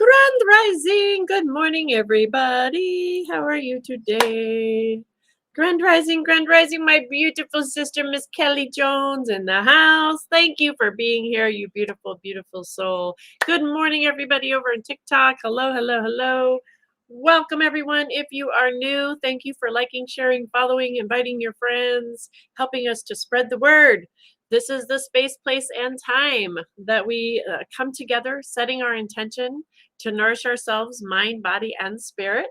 Grand Rising. Good morning, everybody. How are you today? Grand Rising, my beautiful sister, Miss Kelly Jones in the house. Thank you for being here, you beautiful, beautiful soul. Good morning, everybody over on TikTok. Hello, hello, hello. Welcome, everyone. If you are new, thank you for liking, sharing, following, inviting your friends, helping us to spread the word. This is the space, place, and time that we come together, setting our intention to nourish ourselves, mind, body, and spirit.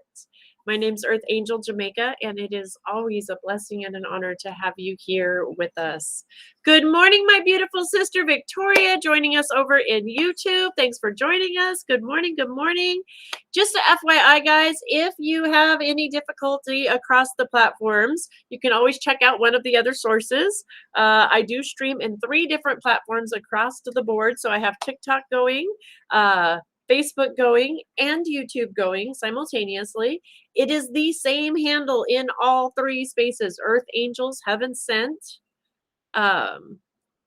My name's Earth Angel Jamaica, and it is always a blessing and an honor to have you here with us. Good morning, my beautiful sister Victoria, joining us over in YouTube. Thanks for joining us. Good morning, good morning. Just a FYI, guys, if you have any difficulty across the platforms, you can always check out one of the other sources. I do stream in 3 different platforms across the board. So I have TikTok going, Facebook going, and YouTube going simultaneously. It is the same handle in all 3 spaces, Earth Angels Heaven Sent,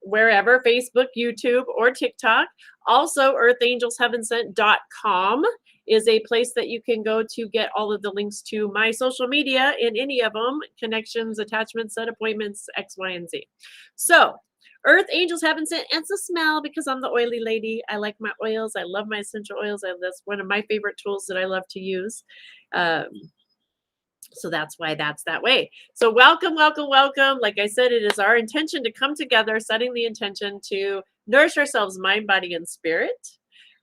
wherever, Facebook, YouTube, or TikTok. Also, earthangelsheavensent.com is a place that you can go to get all of the links to my social media in any of them, connections, attachments, set appointments, X, Y, and Z. So, Earth Angels Heaven Sent, and it's a smell because I'm the oily lady. I like my oils. I love my essential oils. That's one of my favorite tools that I love to use. So that's why that's that way. So welcome, welcome, welcome. Like I said, it is our intention to come together, setting the intention to nourish ourselves, mind, body, and spirit.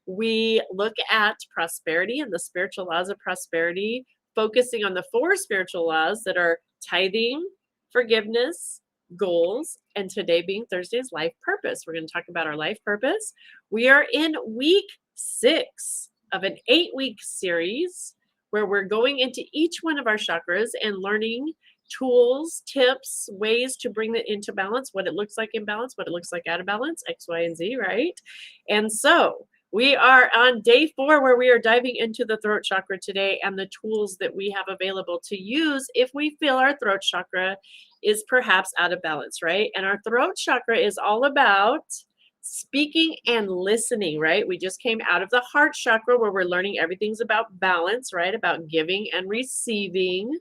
We look at prosperity and the spiritual laws of prosperity, focusing on the 4 spiritual laws that are tithing, forgiveness, goals, and today being Thursday's life purpose. We're going to talk about our life purpose. We are in week 6 of an 8-week series where we're going into each one of our chakras and learning tools, tips, ways to bring it into balance, what it looks like in balance, what it looks like out of balance, X, Y, and Z, right? And so we are on day 4 where we are diving into the throat chakra today and the tools that we have available to use if we feel our throat chakra is perhaps out of balance, right? And our throat chakra is all about speaking and listening, right? We just came out of the heart chakra where we're learning everything's about balance, right? About giving and receiving.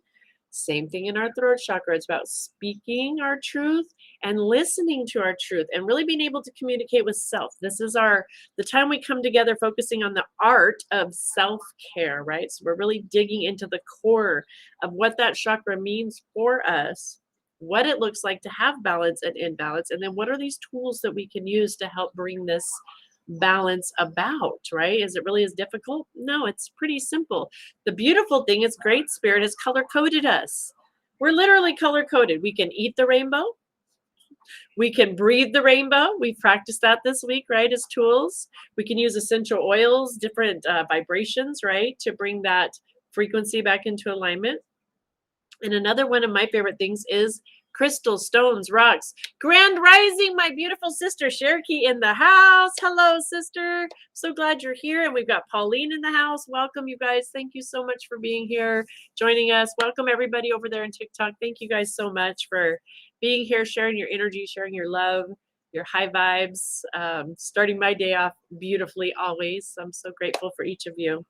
Same thing in our throat chakra. It's about speaking our truth and listening to our truth and really being able to communicate with self. This is the time we come together focusing on the art of self-care, right? So we're really digging into the core of what that chakra means for us, what it looks like to have balance and imbalance, and then what are these tools that we can use to help bring this balance about, right? Is it really as difficult? No, it's pretty simple. The beautiful thing is Great Spirit has color-coded us. We're literally color-coded. We can eat the rainbow. We can breathe the rainbow. We've practiced that this week, right, as tools. We can use essential oils, different vibrations, right, to bring that frequency back into alignment. And another one of my favorite things is crystals, stones, rocks. Grand Rising, my beautiful sister Cherokee in the house. Hello, sister. So glad you're here. And we've got Pauline in the house. Welcome, you guys. Thank you so much for being here, joining us. Welcome, everybody over there on TikTok. Thank you guys so much for being here, sharing your energy, sharing your love, your high vibes, starting my day off beautifully always. I'm so grateful for each of you.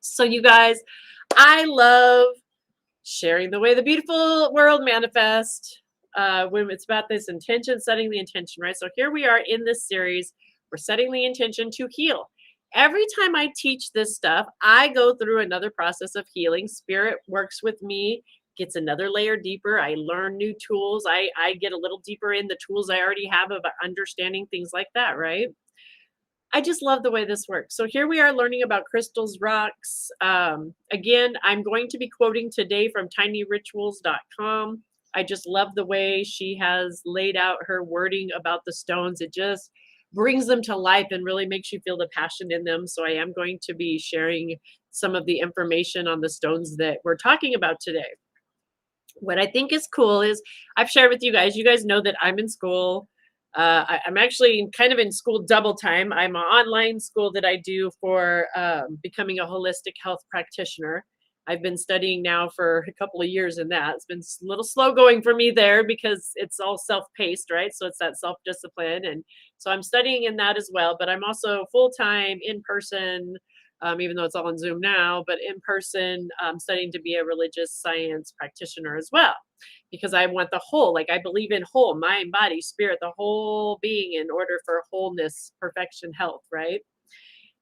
So you guys, I love sharing the way the beautiful world manifests when it's about this intention, setting the intention, right? So here we are in this series. We're setting the intention to heal. Every time I teach this stuff, I go through another process of healing. Spirit works with me, gets another layer deeper. I learn new tools. I get a little deeper in the tools I already have of understanding things like that, right? I just love the way this works. So here we are learning about crystals, rocks. Again, I'm going to be quoting today from tinyrituals.com. I just love the way she has laid out her wording about the stones. It just brings them to life and really makes you feel the passion in them. So I am going to be sharing some of the information on the stones that we're talking about today. What I think is cool is I've shared with you guys know that I'm in school. I'm actually kind of in school double time. I'm an online school that I do for becoming a holistic health practitioner. I've been studying now for a couple of years in that. It's been a little slow going for me there because it's all self-paced, right? So it's that self-discipline. And so I'm studying in that as well, but I'm also full-time in person, even though it's all on Zoom now, but in person, studying to be a religious science practitioner as well. Because I want the whole, like I believe in whole mind, body, spirit, the whole being in order for wholeness, perfection, health, right?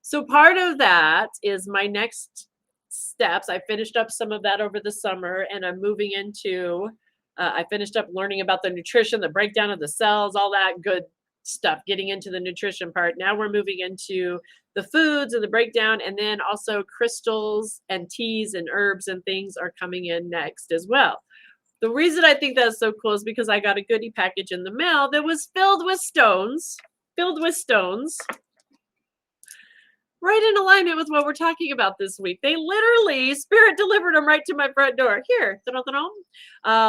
So part of that is my next steps. I finished up some of that over the summer and I'm moving into, I finished up learning about the nutrition, the breakdown of the cells, all that good stuff, getting into the nutrition part. Now we're moving into the foods and the breakdown, and then also crystals and teas and herbs and things are coming in next as well. The reason I think that's so cool is because I got a goodie package in the mail that was filled with stones, right in alignment with what we're talking about this week. They literally, Spirit delivered them right to my front door. Here,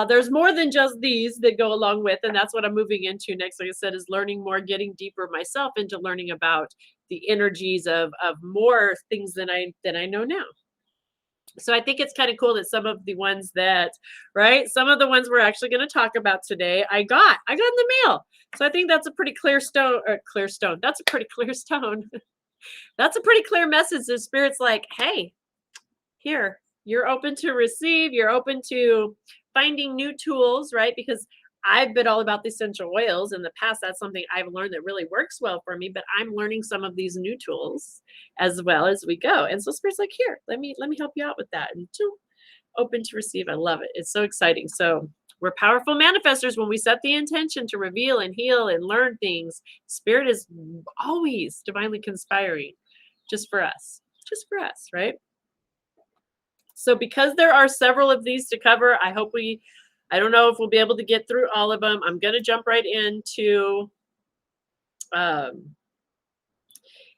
there's more than just these that go along with, and that's what I'm moving into next. Like I said, is learning more, getting deeper myself into learning about the energies of more things than I know now. So I think it's kind of cool that some of the ones that, right, some of the ones we're actually going to talk about today, I got in the mail. So I think that's a pretty clear stone, That's a pretty clear stone. That's a pretty clear message. The Spirit's like, hey, here, you're open to receive, you're open to finding new tools, right? Because I've been all about the essential oils in the past. That's something I've learned that really works well for me, but I'm learning some of these new tools as well as we go. And so Spirit's like, here, let me help you out with that. And open to receive. I love it. It's so exciting. So we're powerful manifestors when we set the intention to reveal and heal and learn things. Spirit is always divinely conspiring just for us, right? So because there are several of these to cover, I don't know if we'll be able to get through all of them. I'm going to jump right into,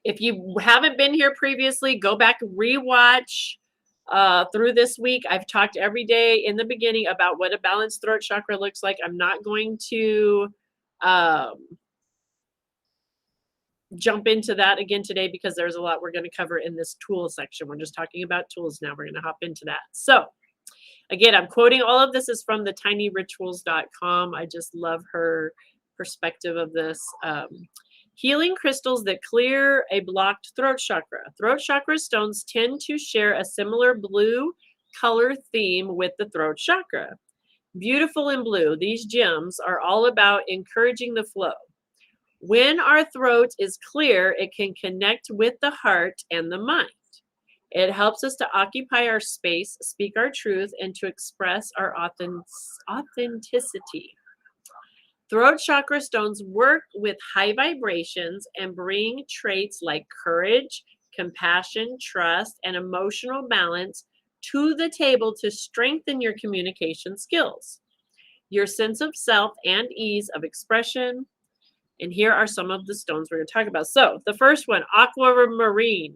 if you haven't been here previously, go back, rewatch through this week. I've talked every day in the beginning about what a balanced throat chakra looks like. I'm not going to jump into that again today because there's a lot we're going to cover in this tool section. We're just talking about tools now. We're going to hop into that. So again, I'm quoting all of this is from the tinyrituals.com. I just love her perspective of this. Healing crystals that clear a blocked throat chakra. Throat chakra stones tend to share a similar blue color theme with the throat chakra. Beautiful in blue, these gems are all about encouraging the flow. When our throat is clear, it can connect with the heart and the mind. It helps us to occupy our space, speak our truth, and to express our authenticity. Throat chakra stones work with high vibrations and bring traits like courage, compassion, trust, and emotional balance to the table to strengthen your communication skills, your sense of self, and ease of expression. And here are some of the stones we're going to talk about. So the first one, aquamarine.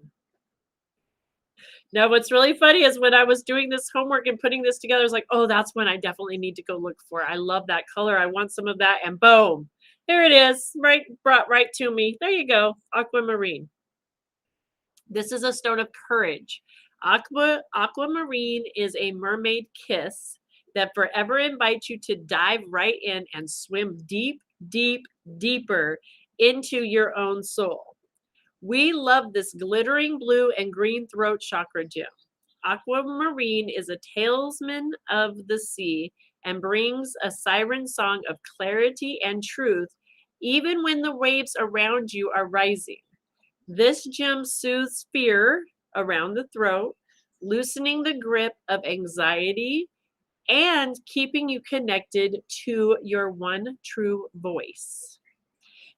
Now, what's really funny is when I was doing this homework and putting this together, I was like, oh, that's one I definitely need to go look for. I love that color. I want some of that. And boom, there it is, brought right to me. There you go, aquamarine. This is a stone of courage. Aquamarine is a mermaid kiss that forever invites you to dive right in and swim deep, deep, deeper into your own soul. We love this glittering blue and green throat chakra gem. Aquamarine is a talisman of the sea and brings a siren song of clarity and truth, even when the waves around you are rising. This gem soothes fear around the throat, loosening the grip of anxiety and keeping you connected to your one true voice.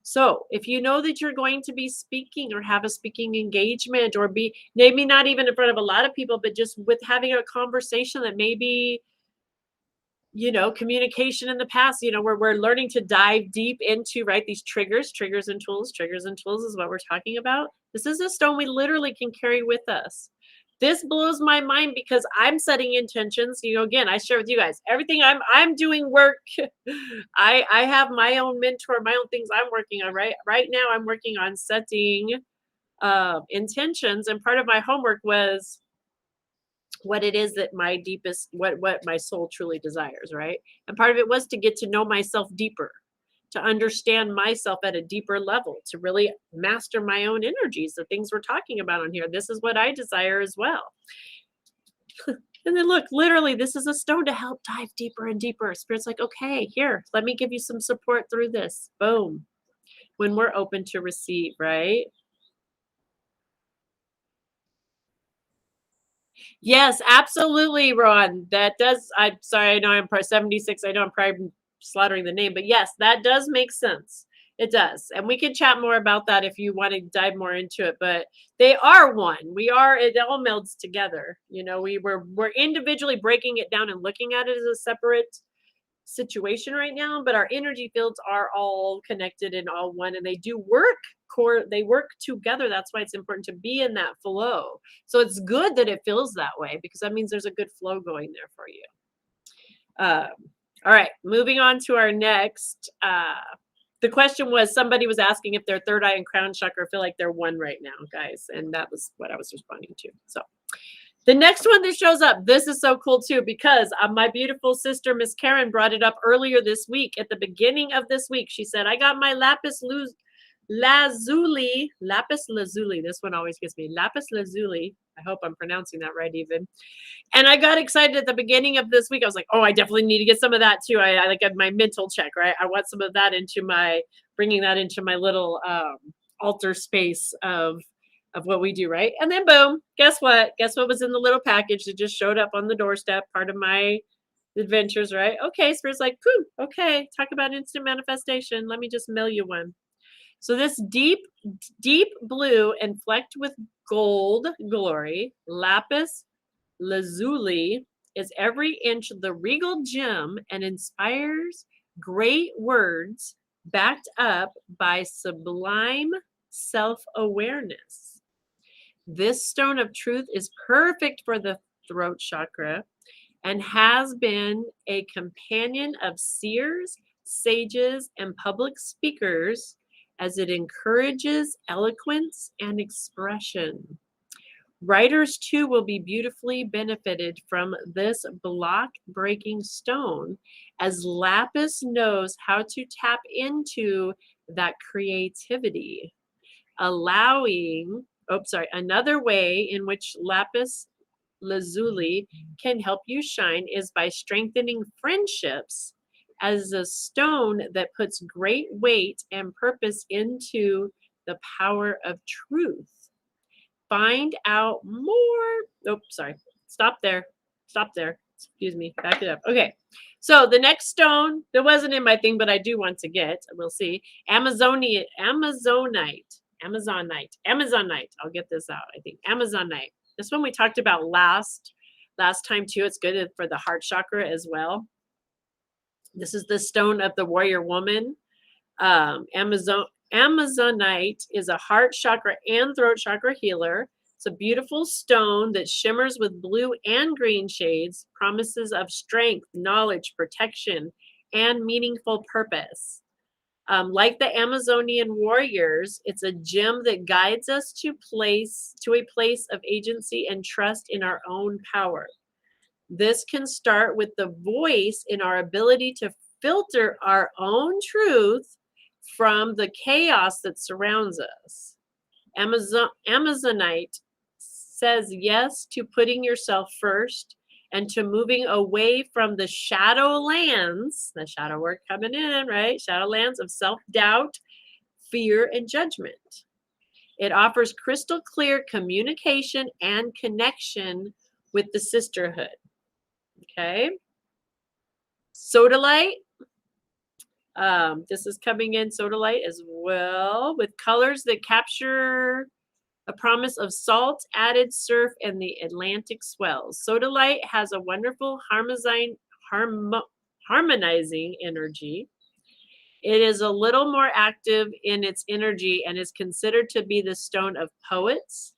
So if you know that you're going to be speaking or have a speaking engagement or be maybe not even in front of a lot of people, but just with having a conversation that maybe, communication in the past, where we're learning to dive deep into, right, these triggers and tools is what we're talking about. This is a stone we literally can carry with us. This blows my mind because I'm setting intentions. Again, I share with you guys everything I'm doing work. I have my own mentor, my own things I'm working on. Right now, I'm working on setting intentions, and part of my homework was what it is that my deepest, what my soul truly desires, right? And part of it was to get to know myself deeper, to understand myself at a deeper level, to really master my own energies, the things we're talking about on here. This is what I desire as well. And then look, literally, this is a stone to help dive deeper and deeper. Spirit's like, okay, here, let me give you some support through this. Boom. When we're open to receive, right? Yes, absolutely, Ron. That does. I'm sorry. I know I'm probably 76. I know I'm probably slaughtering the name, but yes, that does make sense. It does, and we can chat more about that if you want to dive more into it. But they are one. We are. It all melds together. You know, we're individually breaking it down and looking at it as a separate situation right now, but our energy fields are all connected and all one, and they do work core, they work together. That's why it's important to be in that flow. So it's good that it feels that way, because that means there's a good flow going there for you. um, all right, moving on to our next the question was, somebody was asking if their third eye and crown chakra feel like they're one right now, guys, and that was what I was responding to. So the next one that shows up, this is so cool too, because my beautiful sister, Miss Karen, brought it up earlier this week. At the beginning of this week, she said, I got my lapis lazuli. This one always gets me. Lapis lazuli. I hope I'm pronouncing that right even. And I got excited at the beginning of this week. I was like, oh, I definitely need to get some of that too. I like my mental check, right? I want some of that into bringing that into my little altar space of what we do, right? And then boom, guess what? Guess what was in the little package that just showed up on the doorstep, part of my adventures, right? Okay, Spirit's like, phew, okay, talk about instant manifestation. Let me just mail you one. So this deep blue and flecked with gold glory, lapis lazuli, is every inch the regal gem and inspires great words backed up by sublime self-awareness. This stone of truth is perfect for the throat chakra and has been a companion of seers, sages, and public speakers as it encourages eloquence and expression. Writers too will be beautifully benefited from this block breaking stone, as lapis knows how to tap into that creativity, allowing, another way in which lapis lazuli can help you shine is by strengthening friendships as a stone that puts great weight and purpose into the power of truth. Find out more. Oh, sorry. Stop there. Stop there. Excuse me. Back it up. Okay. So the next stone that wasn't in my thing, but I do want to get, we'll see. Amazonite. I'll get this out, I think. Amazonite. This one we talked about last time too. It's good for the heart chakra as well. This is the stone of the warrior woman. Amazonite is a heart chakra and throat chakra healer. It's a beautiful stone that shimmers with blue and green shades, promises of strength, knowledge, protection, and meaningful purpose. Like the Amazonian warriors, it's a gem that guides us to a place of agency and trust in our own power. This can start with the voice in our ability to filter our own truth from the chaos that surrounds us. Amazonite says yes to putting yourself first and to moving away from the shadow lands, the shadow work coming in, right? Shadow lands of self-doubt, fear, and judgment. It offers crystal clear communication and connection with the sisterhood. Okay. Sodalite. This is coming in, sodalite as well, with colors that capture a promise of salt, added surf, and the Atlantic swells. Sodalite has a wonderful harmonizing energy. It is a little more active in its energy and is considered to be the stone of poets.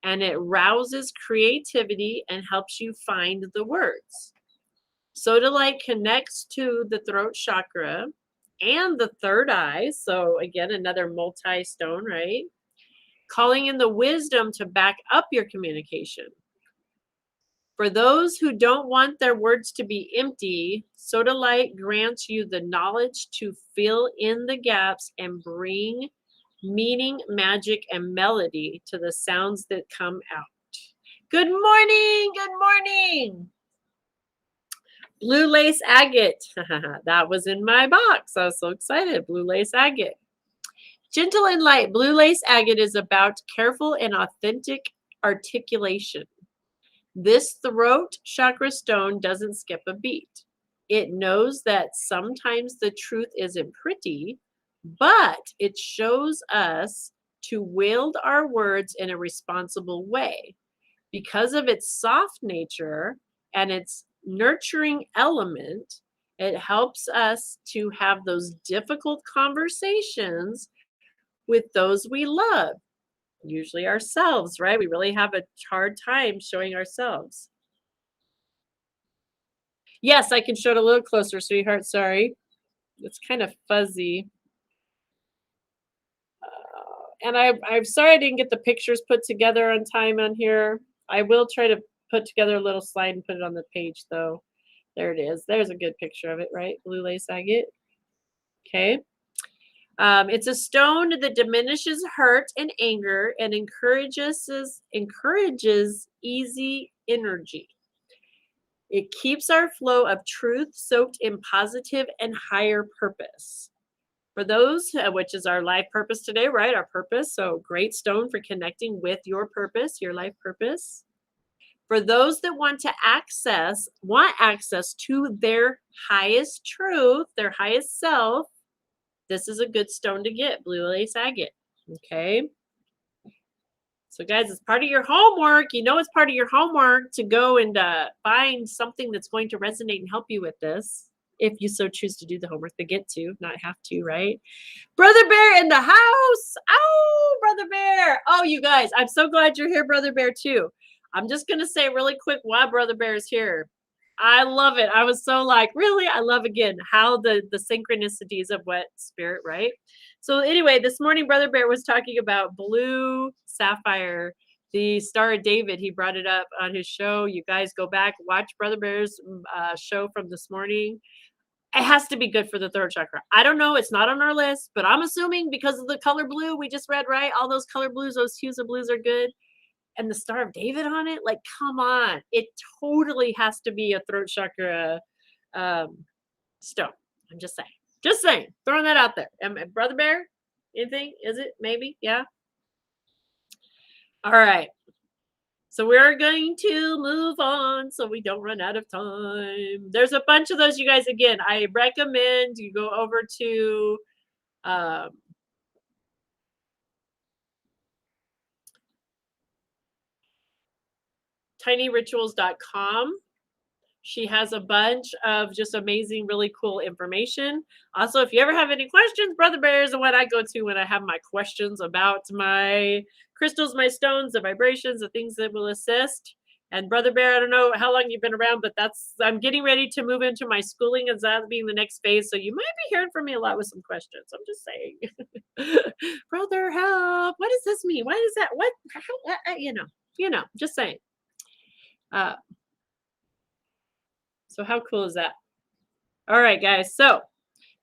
And it rouses creativity and helps you find the words. Sodalite connects to the throat chakra and the third eye. So again, another multi-stone, right? Calling in the wisdom to back up your communication. For those who don't want their words to be empty, soda light grants you the knowledge to fill in the gaps and bring meaning, magic, and melody to the sounds that come out. Good morning. Good morning. Blue lace agate. That was in my box. I was so excited. Blue lace agate. Gentle and light. Blue lace agate is about careful and authentic articulation. This throat chakra stone doesn't skip a beat. It knows that sometimes the truth isn't pretty, but it shows us to wield our words in a responsible way. Because of its soft nature and its nurturing element, it helps us to have those difficult conversations with those we love, usually ourselves, right? We really have a hard time showing ourselves. Yes, I can show it a little closer, sweetheart. Sorry. It's kind of fuzzy. And I'm sorry I didn't get the pictures put together on time on here. I will try to put together a little slide and put it on the page, though. There it is. There's a good picture of it, right? Blue lace agate. Okay. It's a stone that diminishes hurt and anger and encourages easy energy. It keeps our flow of truth soaked in positive and higher purpose. For those, which is our life purpose today, right? Our purpose. So, great stone for connecting with your purpose, your life purpose. For those that want access to their highest truth, their highest self, this is a good stone to get, blue lace agate. Okay. So, guys, it's part of your homework. You know, it's part of your homework to go and find something that's going to resonate and help you with this. If you so choose to do the homework, they get to, not have to, right? Brother Bear in the house. Oh, Brother Bear. Oh, you guys, I'm so glad you're here, Brother Bear, too. I'm just going to say really quick why Brother Bear is here. I love it. I was so like, really? I love, again, how the synchronicities of what spirit, right? So anyway, this morning, Brother Bear was talking about blue sapphire, the Star of David. He brought it up on his show. You guys go back, watch Brother Bear's show from this morning. It has to be good for the throat chakra. I don't know. It's not on our list, but I'm assuming because of the color blue we just read, right? All those color blues, those hues of blues are good. And the Star of David on it, like, come on. It totally has to be a throat chakra stone. I'm just saying. Just saying. Throwing that out there. Brother Bear, anything? Is it? Maybe? Yeah. All right. So we're going to move on so we don't run out of time. There's a bunch of those, you guys. Again, I recommend you go over to tinyrituals.com. She has a bunch of just amazing, really cool information. Also, if you ever have any questions, Brother Bear is the one I go to when I have my questions about my crystals, my stones, the vibrations, the things that will assist. And Brother Bear, I don't know how long you've been around, but I'm getting ready to move into my schooling as that being the next phase. So you might be hearing from me a lot with some questions. I'm just saying. Brother, help. What does this mean? Why is that? What? How, just saying. So how cool is that? All right, guys. So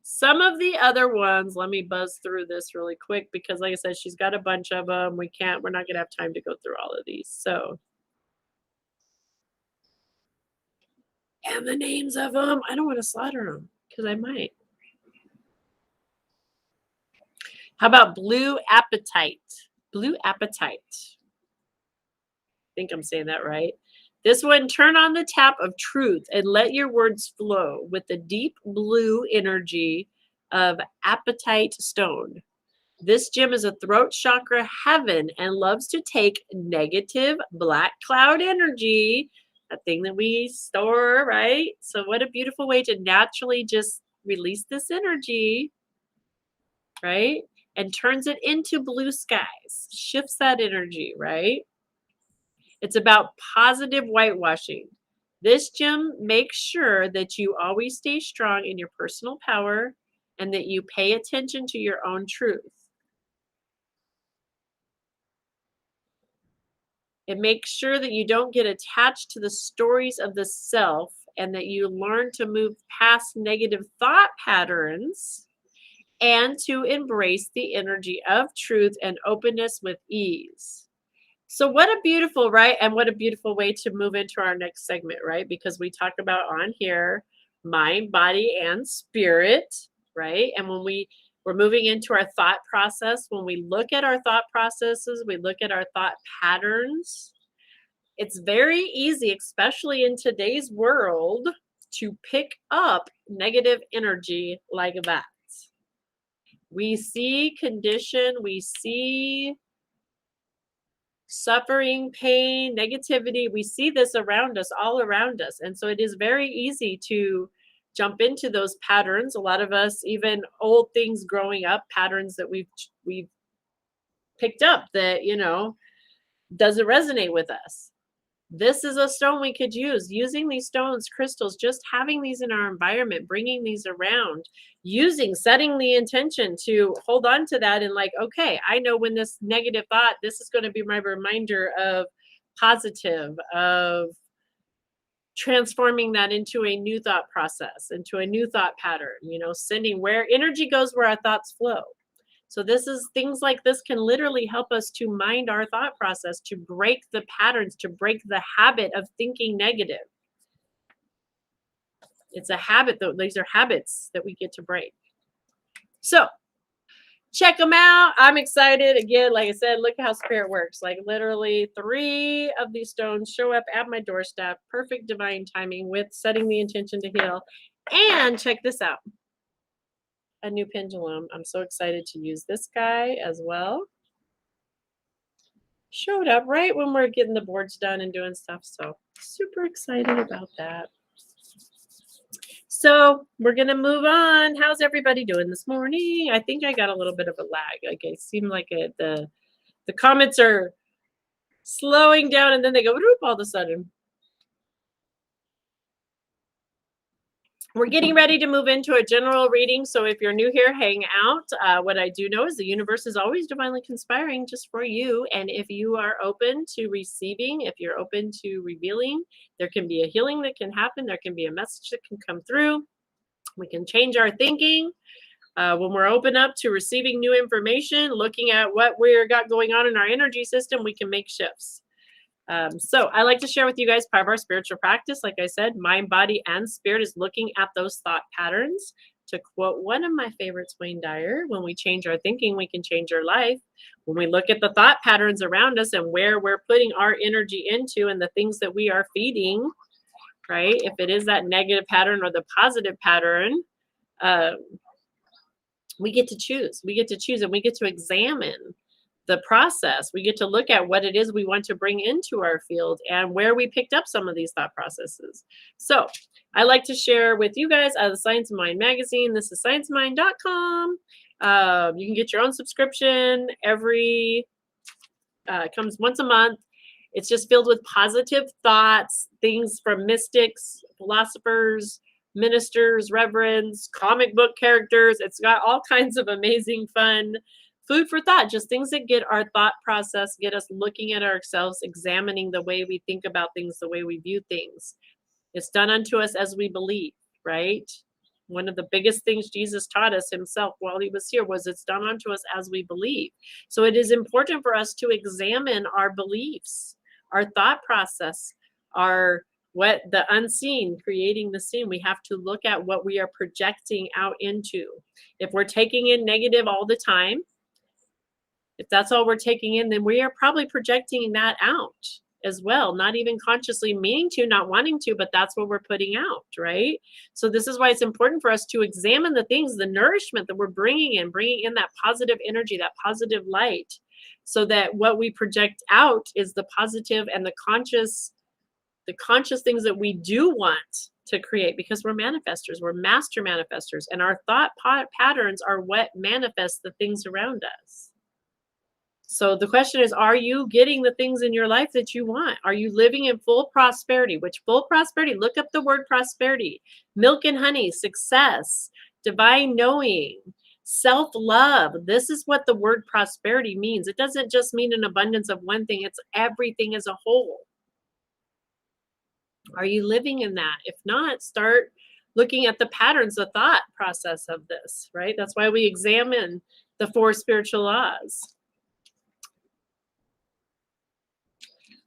some of the other ones, let me buzz through this really quick because like I said, she's got a bunch of them. We're not going to have time to go through all of these. So, and the names of them, I don't want to slaughter them because I might. How about blue apatite? Blue apatite. I think I'm saying that right. This one, turn on the tap of truth and let your words flow with the deep blue energy of apatite stone. This gem is a throat chakra heaven and loves to take negative black cloud energy, a thing that we store, right? So what a beautiful way to naturally just release this energy, right? And turns it into blue skies, shifts that energy, right? It's about positive whitewashing. This gem makes sure that you always stay strong in your personal power and that you pay attention to your own truth. It makes sure that you don't get attached to the stories of the self and that you learn to move past negative thought patterns and to embrace the energy of truth and openness with ease. So what a beautiful, right? And what a beautiful way to move into our next segment, right? Because we talk about on here mind, body, and spirit, right? And when we're moving into our thought process, when we look at our thought processes, we look at our thought patterns, it's very easy, especially in today's world, to pick up negative energy like that. We see condition, we see suffering, pain, negativity. We see this around us, all around us. And so it is very easy to jump into those patterns. A lot of us, even old things growing up, patterns that we've picked up that, doesn't resonate with us. This is a stone we could use. Using these stones, crystals, just having these in our environment, bringing these around, setting the intention to hold on to that and like, okay, I know when this negative thought, this is going to be my reminder of positive, of transforming that into a new thought process, into a new thought pattern, sending where energy goes, where our thoughts flow. So things like this can literally help us to mind our thought process, to break the patterns, to break the habit of thinking negative. It's a habit, though. These are habits that we get to break. So check them out. I'm excited. Again, like I said, look how spirit works. Like literally 3 of these stones show up at my doorstep. Perfect divine timing with setting the intention to heal. And check this out. A new pendulum. I'm so excited to use this guy as well. Showed up right when we're getting the boards done and doing stuff. So super excited about that. So we're going to move on. How's everybody doing this morning? I think I got a little bit of a lag. Like it seemed like the comments are slowing down and then they go whoop all of a sudden. We're getting ready to move into a general reading. So if you're new here, hang out. What I do know is the universe is always divinely conspiring just for you. And if you are open to receiving, if you're open to revealing, there can be a healing that can happen. There can be a message that can come through. We can change our thinking. When we're open up to receiving new information, looking at what we've got going on in our energy system, we can make shifts. So I like to share with you guys part of our spiritual practice. Like I said, mind, body, and spirit is looking at those thought patterns. To quote one of my favorites, Wayne Dyer, when we change our thinking, we can change our life. When we look at the thought patterns around us and where we're putting our energy into and the things that we are feeding, right? If it is that negative pattern or the positive pattern, we get to choose. We get to choose and we get to examine the process. We get to look at what it is we want to bring into our field and where we picked up some of these thought processes. So I like to share with you guys out of the Science of Mind magazine. This is sciencemind.com. You can get your own subscription comes once a month. It's just filled with positive thoughts, things from mystics, philosophers, ministers, reverends, comic book characters. It's got all kinds of amazing fun food for thought, just things that get our thought process, get us looking at ourselves, examining the way we think about things, the way we view things. It's done unto us as we believe, right? One of the biggest things Jesus taught us himself while he was here was it's done unto us as we believe. So it is important for us to examine our beliefs, our thought process, what the unseen, creating the seen. We have to look at what we are projecting out into. If we're taking in negative all the time, if that's all we're taking in, then we are probably projecting that out as well, not even consciously meaning to, not wanting to, but that's what we're putting out, right? So this is why it's important for us to examine the things, the nourishment that we're bringing in that positive energy, that positive light, so that what we project out is the positive and the conscious things that we do want to create, because we're manifestors, we're master manifestors, and our thought patterns are what manifest the things around us. So the question is, are you getting the things in your life that you want? Are you living in full prosperity? Which full prosperity, look up the word prosperity, milk and honey, success, divine knowing, Self-love. This is what the word prosperity means. It doesn't just mean an abundance of one thing, it's everything as a whole. Are you living in that? If not, start looking at the patterns, the thought process of this, right? That's why we examine the four spiritual laws.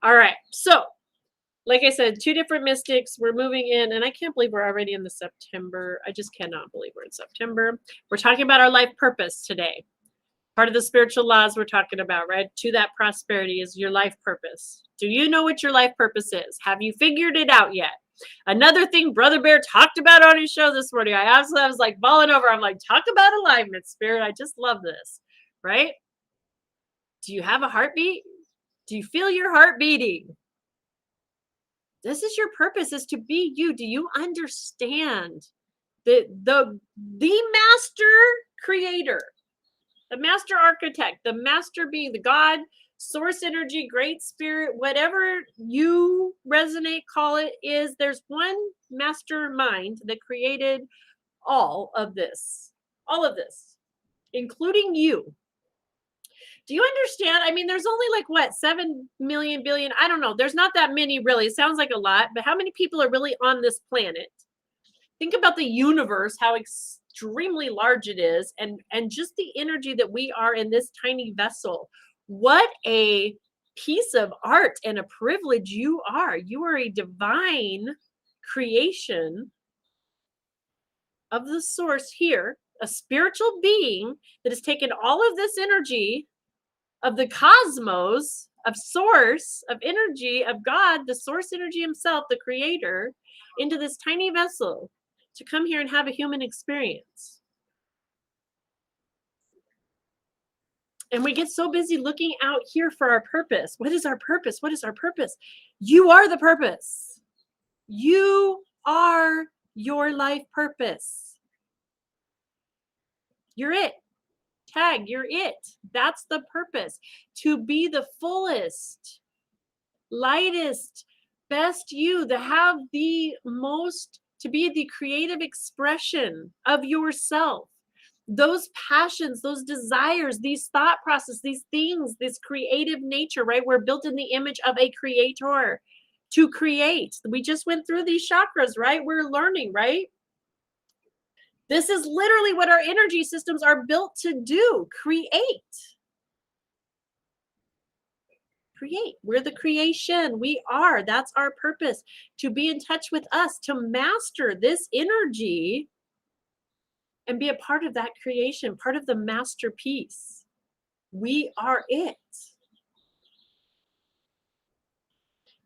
All right. So, like I said, two different mystics. We're moving in, and I can't believe we're already in the September. I just cannot believe we're in September. We're talking about our life purpose today. Part of the spiritual laws we're talking about, right? To that prosperity is your life purpose. Do you know what your life purpose is? Have you figured it out yet? Another thing Brother Bear talked about on his show this morning, I was like falling over. I'm like, talk about alignment, Spirit. I just love this, right? Do you have a heartbeat? Do you feel your heart beating? This is your purpose, is to be you. Do you understand the master creator, the master architect, the master being, the God, source energy, great spirit, whatever you resonate, call it, is there's one mastermind that created all of this, including you. Do you understand? I mean, there's only like what, 7 million billion? I don't know. There's not that many really. It sounds like a lot, but how many people are really on this planet? Think about the universe, how extremely large it is, and just the energy that we are in this tiny vessel. What a piece of art and a privilege you are. You are a divine creation of the source here, a spiritual being that has taken all of this energy of the cosmos, of source, of energy, of God, the source energy himself, the creator, into this tiny vessel to come here and have a human experience. And we get so busy looking out here for our purpose. What is our purpose? What is our purpose? You are the purpose. You are your life purpose. You're it. Tag, you're it. That's the purpose. To be the fullest, lightest, best you, to have the most, to be the creative expression of yourself. Those passions, those desires, these thought process, these things, this creative nature, right? We're built in the image of a creator to create. We just went through these chakras, right? We're learning, right? This is literally what our energy systems are built to do, create. Create. We're the creation. We are. That's our purpose, to be in touch with us, to master this energy and be a part of that creation, part of the masterpiece. We are it.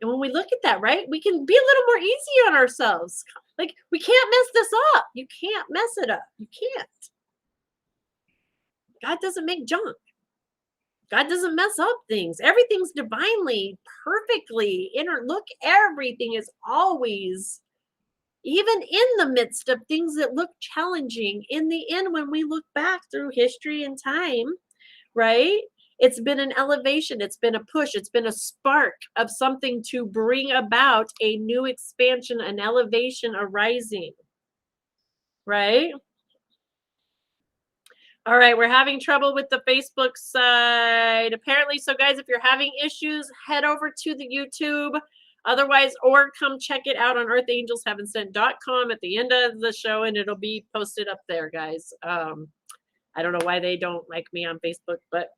And when we look at that, right, we can be a little more easy on ourselves. Like, we can't mess this up. You can't mess it up. You can't. God doesn't make junk. God doesn't mess up things. Everything's divinely, perfectly look, everything is always, even in the midst of things that look challenging, in the end, when we look back through history and time, right? It's been an elevation. It's been a push. It's been a spark of something to bring about a new expansion, an elevation, a rising, right? All right, we're having trouble with the Facebook side, apparently. So, guys, if you're having issues, head over to the YouTube. Otherwise, or come check it out on earthangelsheavensent.com at the end of the show, and it'll be posted up there, guys. I don't know why they don't like me on Facebook, but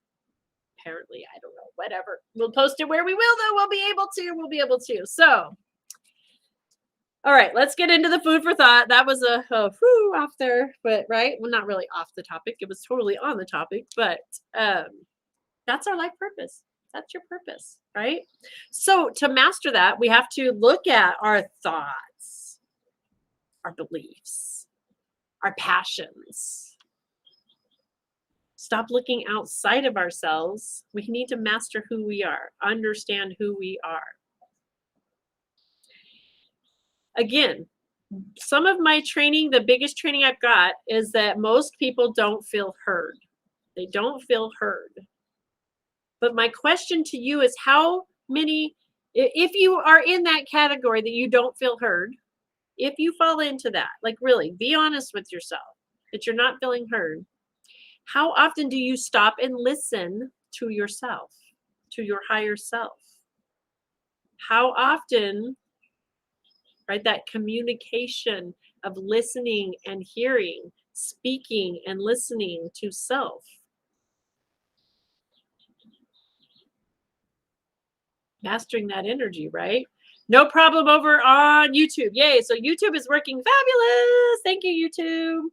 apparently, I don't know. Whatever. We'll post it where we will, though. We'll be able to. So, all right, let's get into the food for thought. That was a off there, but right? Well, not really off the topic. It was totally on the topic, but that's our life purpose. That's your purpose, right? So to master that, we have to look at our thoughts, our beliefs, our passions. Stop looking outside of ourselves. We need to master who we are, understand who we are. Again, some of my training, the biggest training I've got, is that most people don't feel heard. They don't feel heard. But my question to you is, how many, if you are in that category that you don't feel heard, if you fall into that, like, really be honest with yourself that you're not feeling heard, How often do you stop and listen to yourself, to your higher self? How often, right, that communication of listening and hearing, speaking and listening to self. Mastering that energy, right? No problem over on YouTube. Yay. So YouTube is working fabulous. Thank you, YouTube.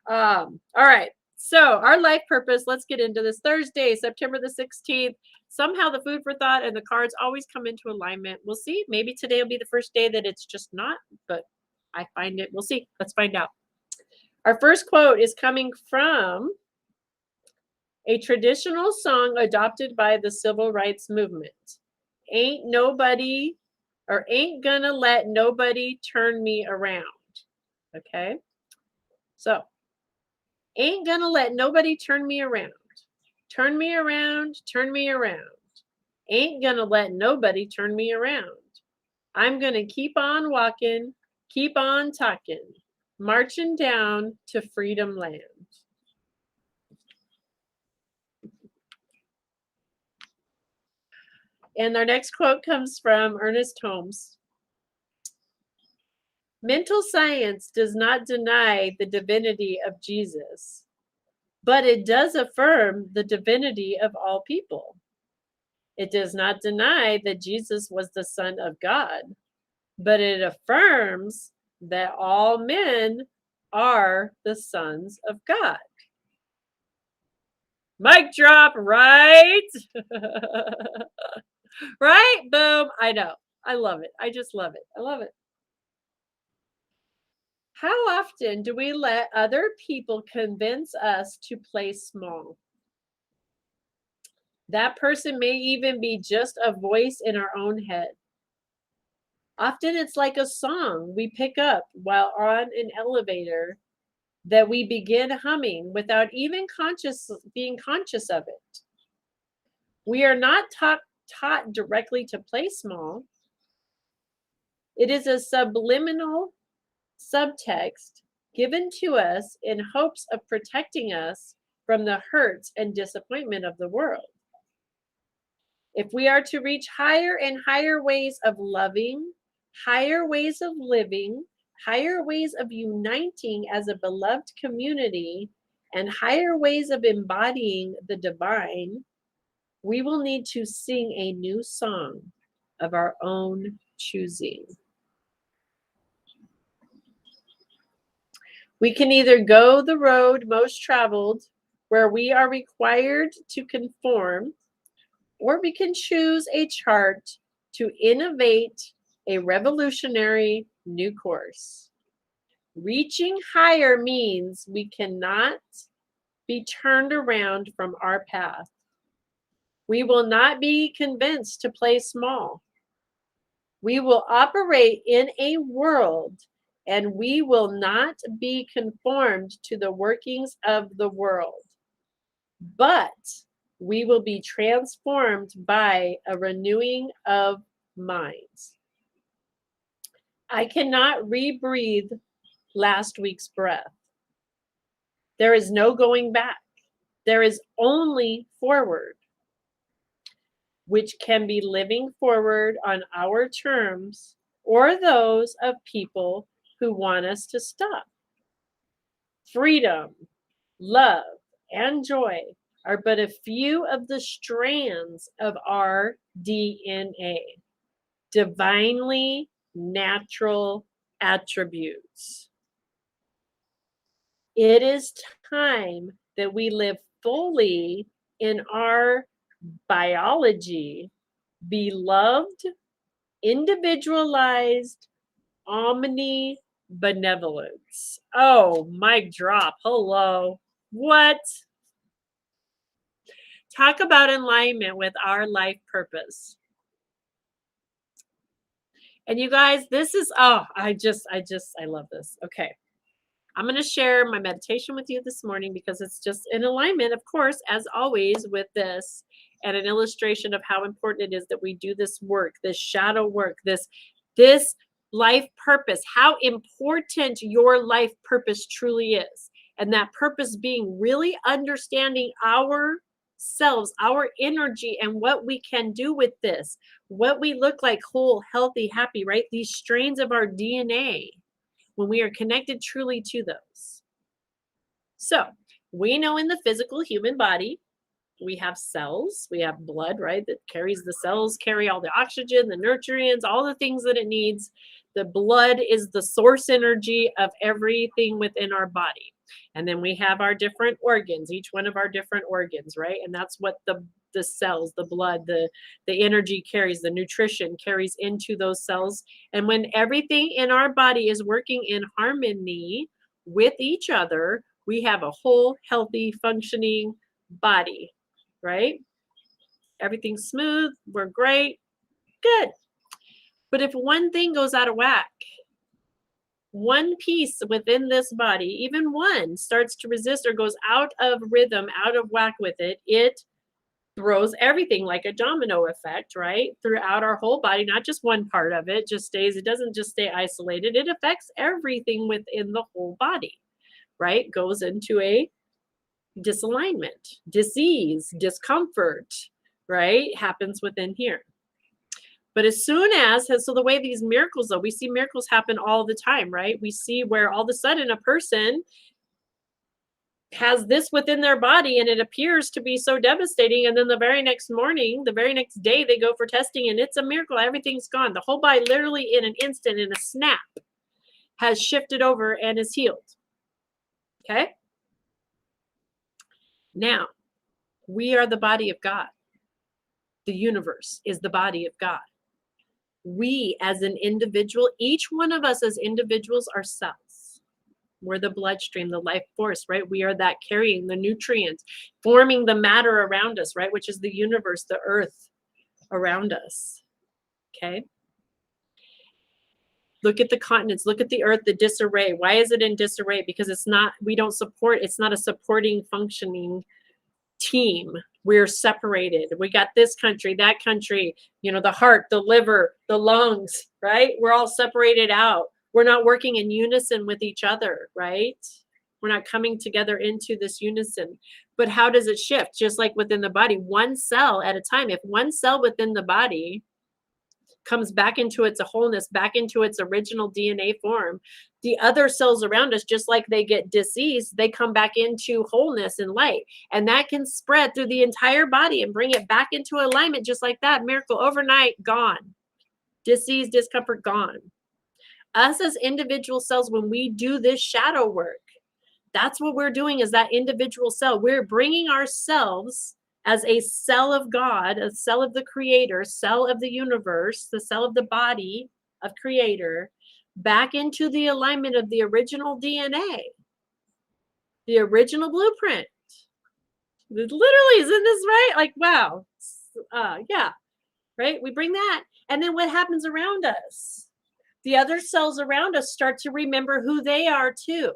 All right. So our life purpose, let's get into this. Thursday, September the 16th. Somehow the food for thought and the cards always come into alignment. We'll see. Maybe today will be the first day that it's just not, but I find it. We'll see. Let's find out. Our first quote is coming from a traditional song adopted by the civil rights movement. Ain't nobody or ain't gonna let nobody turn me around. Okay. So ain't gonna let nobody turn me around. Turn me around, turn me around. Ain't gonna let nobody turn me around. I'm gonna keep on walking, keep on talking, marching down to freedom land. And our next quote comes from Ernest Holmes. Mental science does not deny the divinity of Jesus, but it does affirm the divinity of all people. It does not deny that Jesus was the Son of God, but it affirms that all men are the sons of God. Mic drop, right? Right? Boom. I know. I love it. I just love it. I love it. How often do we let other people convince us to play small? That person may even be just a voice in our own head. Often it's like a song we pick up while on an elevator that we begin humming without even being conscious of it. We are not taught directly to play small. It is a subliminal subtext given to us in hopes of protecting us from the hurts and disappointment of the world. If we are to reach higher and higher ways of loving, higher ways of living, higher ways of uniting as a beloved community, and higher ways of embodying the divine, we will need to sing a new song of our own choosing. We can either go the road most traveled, where we are required to conform, or we can choose a chart to innovate a revolutionary new course. Reaching higher means we cannot be turned around from our path. We will not be convinced to play small. We will operate in a world, and we will not be conformed to the workings of the world, but we will be transformed by a renewing of minds. I cannot rebreathe last week's breath. There is no going back. There is only forward, which can be living forward on our terms or those of people who want us to stop. Freedom, love, and joy are but a few of the strands of our DNA, divinely natural attributes. It is time that we live fully in our biology, beloved, individualized, omni-benevolence. Oh, mic drop. Hello. What? Talk about alignment with our life purpose. And you guys, this is, oh, I love this. Okay. I'm going to share my meditation with you this morning because it's just in alignment, of course, as always, with this and an illustration of how important it is that we do this work, this shadow work, this life purpose, how important your life purpose truly is. And that purpose being really understanding ourselves, our energy, and what we can do with this, what we look like whole, healthy, happy, right? These strains of our DNA, when we are connected truly to those. So we know in the physical human body, we have cells, we have blood, right? That carries the cells, carry all the oxygen, the nutrients, all the things that it needs. The blood is the source energy of everything within our body. And then we have our different organs, each one of our different organs, right? And that's what the cells, the blood, the energy carries, the nutrition carries into those cells. And when everything in our body is working in harmony with each other, we have a whole, healthy, functioning body, right? Everything's smooth, we're great, good. But if one thing goes out of whack, one piece within this body, even one, starts to resist or goes out of rhythm, out of whack with it, it throws everything like a domino effect, right? Throughout our whole body, not just one part of it just stays, it doesn't just stay isolated, it affects everything within the whole body, right? Goes into a disalignment, disease, discomfort, right? Happens within here. But as soon as, so the way these miracles, though, we see miracles happen all the time, right? We see where all of a sudden a person has this within their body and it appears to be so devastating. And then the very next morning, the very next day, they go for testing and it's a miracle. Everything's gone. The whole body literally in an instant, in a snap, has shifted over and is healed. Okay? Now, we are the body of God. The universe is the body of God. We as an individual, each one of us as individuals are cells. We're the bloodstream, the life force, right? We are that carrying the nutrients, forming the matter around us, right? Which is the universe, the earth around us. Okay? Look at the continents, look at the earth, the disarray. Why is it in disarray? Because it's not, we don't support, it's not a supporting, functioning team. We're separated. We got this country, that country, the heart, the liver, the lungs, right? We're all separated out. We're not working in unison with each other, right? We're not coming together into this unison. But how does it shift? Just like within the body, one cell at a time. If one cell within the body comes back into its wholeness, back into its original DNA form, the other cells around us, just like they get diseased, they come back into wholeness and light. And that can spread through the entire body and bring it back into alignment just like that. Miracle overnight, gone. Disease, discomfort, gone. Us as individual cells, when we do this shadow work, that's what we're doing is that individual cell. We're bringing ourselves as a cell of God, a cell of the creator, cell of the universe, the cell of the body of creator, back into the alignment of the original DNA, the original blueprint. It literally, isn't this right? Like, wow. Yeah, right? We bring that. And then what happens around us? The other cells around us start to remember who they are too,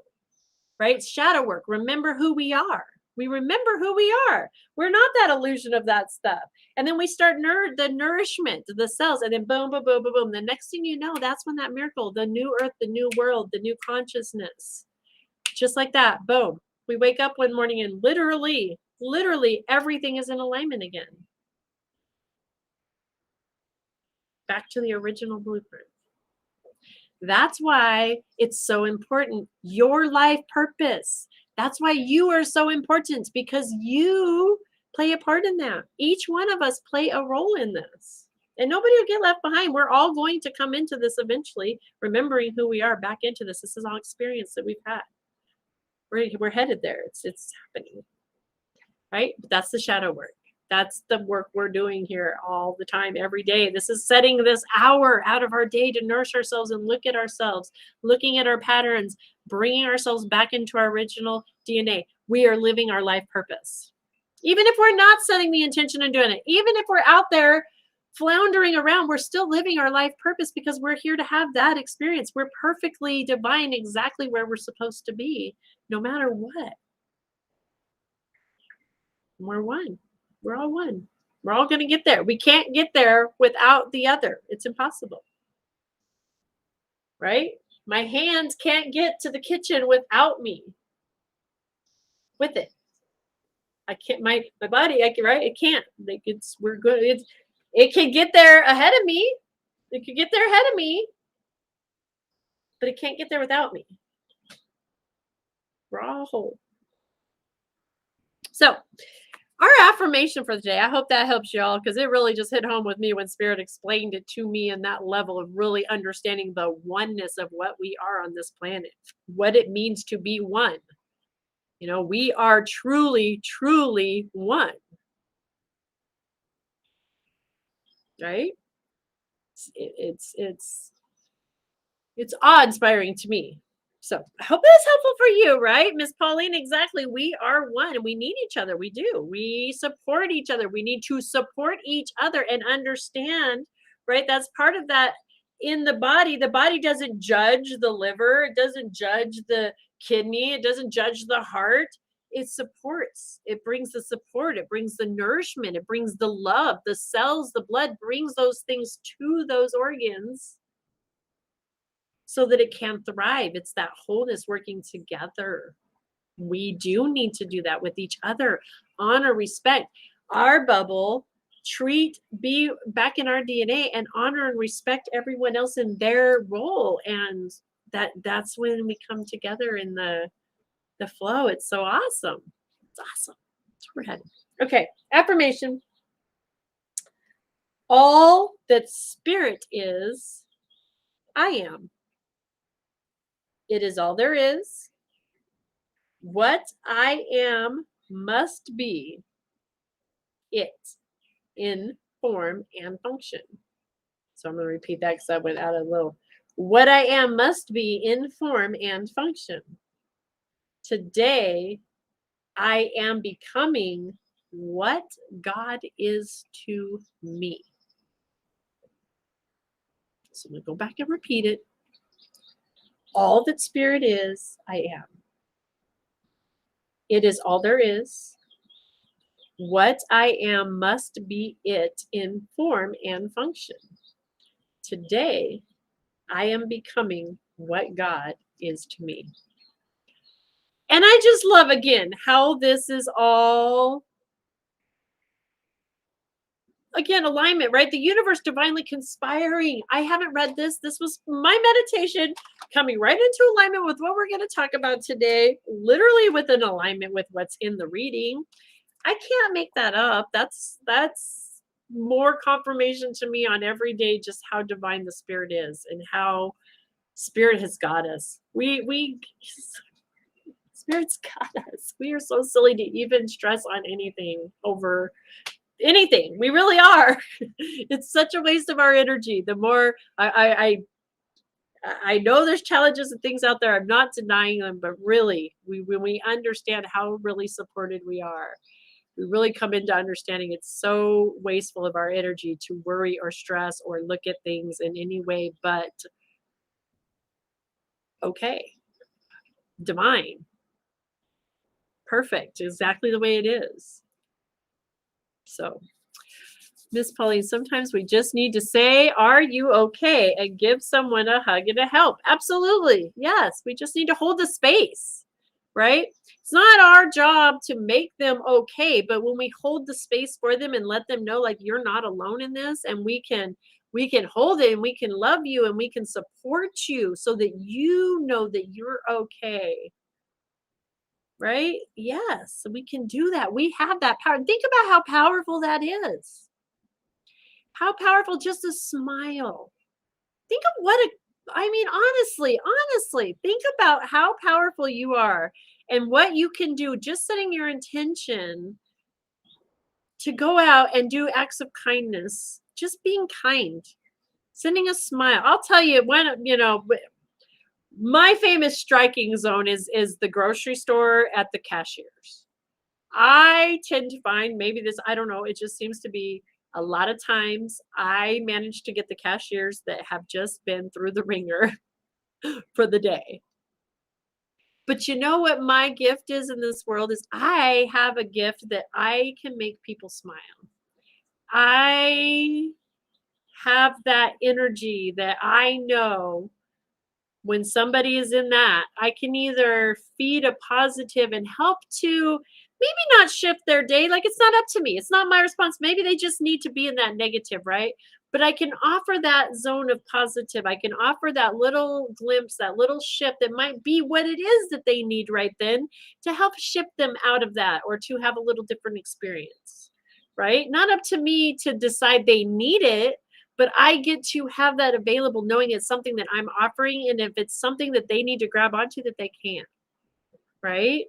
right? Shadow work. Remember who we are. We remember who we are. We're not that illusion of that stuff. And then we start the nourishment, the cells, and then boom, boom, boom, boom, boom. The next thing you know, that's when that miracle, the new earth, the new world, the new consciousness, just like that, boom. We wake up one morning and literally everything is in alignment again. Back to the original blueprint. That's why it's so important. Your life purpose. That's why you are so important, because you play a part in that. Each one of us play a role in this. And nobody will get left behind. We're all going to come into this eventually, remembering who we are, back into this. This is all experience that we've had. We're headed there. It's happening. Right? But that's the shadow work. That's the work we're doing here all the time, every day. This is setting this hour out of our day to nourish ourselves and look at ourselves, looking at our patterns, bringing ourselves back into our original DNA. We are living our life purpose. Even if we're not setting the intention and doing it, even if we're out there floundering around, we're still living our life purpose because we're here to have that experience. We're perfectly divine, exactly where we're supposed to be, no matter what. We're one. We're all one. We're all going to get there. We can't get there without the other. It's impossible. Right? My hands can't get to the kitchen without me. with it. I can't, my body, I can, right? It can't. Like we're good. It can get there ahead of me. It could get there ahead of me, but it can't get there without me. We're all whole. So our affirmation for the day, I hope that helps y'all, because it really just hit home with me when Spirit explained it to me in that level of really understanding the oneness of what we are on this planet, what it means to be one. You know, we are truly, truly one, right? It's awe-inspiring to me. So I hope that's helpful for you, right? Miss Pauline, exactly. We are one and we need each other. We do. We support each other. We need to support each other and understand, right? That's part of that in the body. The body doesn't judge the liver, it doesn't judge the kidney, it doesn't judge the heart. It supports, it brings the support, it brings the nourishment, it brings the love, the cells, the blood brings those things to those organs so that it can thrive. It's that wholeness working together. We do need to do that with each other. Honor, respect our bubble, treat, be back in our DNA and honor and respect everyone else in their role. And that's when we come together in the flow. It's so awesome. It's awesome. That's where we're headed. Okay, affirmation. All that spirit is, I am. It is all there is. What I am must be it in form and function. So I'm going to repeat that because I went out a little. What I am must be in form and function. Today, I am becoming what God is to me. So I'm going to go back and repeat it. All that spirit is, I am. It is all there is. What I am must be it in form and function. Today, I am becoming what God is to me. And I just love, again, how this is all, again, alignment, right? The universe divinely conspiring. I haven't read this. This was my meditation coming right into alignment with what we're going to talk about today, literally within alignment with what's in the reading. I can't make that up. That's more confirmation to me on every day just how divine the spirit is and how spirit has got us. We spirit's got us. We are so silly to even stress on anything over anything. We really are. It's such a waste of our energy. The more I know there's challenges and things out there. I'm not denying them, but really, when we understand how really supported we are, we really come into understanding it's so wasteful of our energy to worry or stress or look at things in any way but okay, divine, perfect, exactly the way it is. So, Miss Pauline, sometimes we just need to say, "Are you okay?" and give someone a hug and a help. Absolutely. Yes. We just need to hold the space, right? It's not our job to make them okay, but when we hold the space for them and let them know, like, you're not alone in this, and we can hold it and we can love you and we can support you so that you know that you're okay. Right? Yes, we can do that. We have that power. Think about how powerful that is. How powerful just a smile. Think of I mean, honestly, think about how powerful you are and what you can do just setting your intention to go out and do acts of kindness, just being kind, sending a smile. I'll tell you my famous striking zone is the grocery store at the cashiers. I tend to find maybe this, I don't know, it just seems to be a lot of times I manage to get the cashiers that have just been through the ringer for the day. But you know what my gift is in this world is I have a gift that I can make people smile. I have that energy that I know when somebody is in that, I can either feed a positive and help to maybe not shift their day. Like, it's not up to me. It's not my response. Maybe they just need to be in that negative, right? But I can offer that zone of positive. I can offer that little glimpse, that little shift that might be what it is that they need right then to help shift them out of that or to have a little different experience, right? Not up to me to decide they need it, but I get to have that available knowing it's something that I'm offering. And if it's something that they need to grab onto, that they can, right?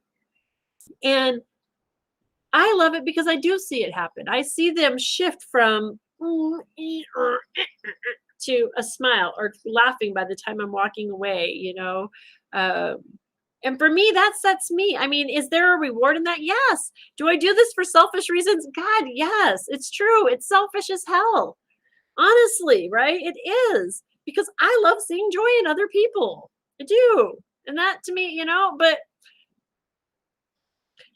And I love it because I do see it happen. I see them shift from to a smile or laughing by the time I'm walking away, you know. Um, and for me, that sets me. I mean, is there a reward in that? Yes. Do I do this for selfish reasons? God, yes. It's true. It's selfish as hell. Honestly, right? It is because I love seeing joy in other people. I do. And that to me, you know, but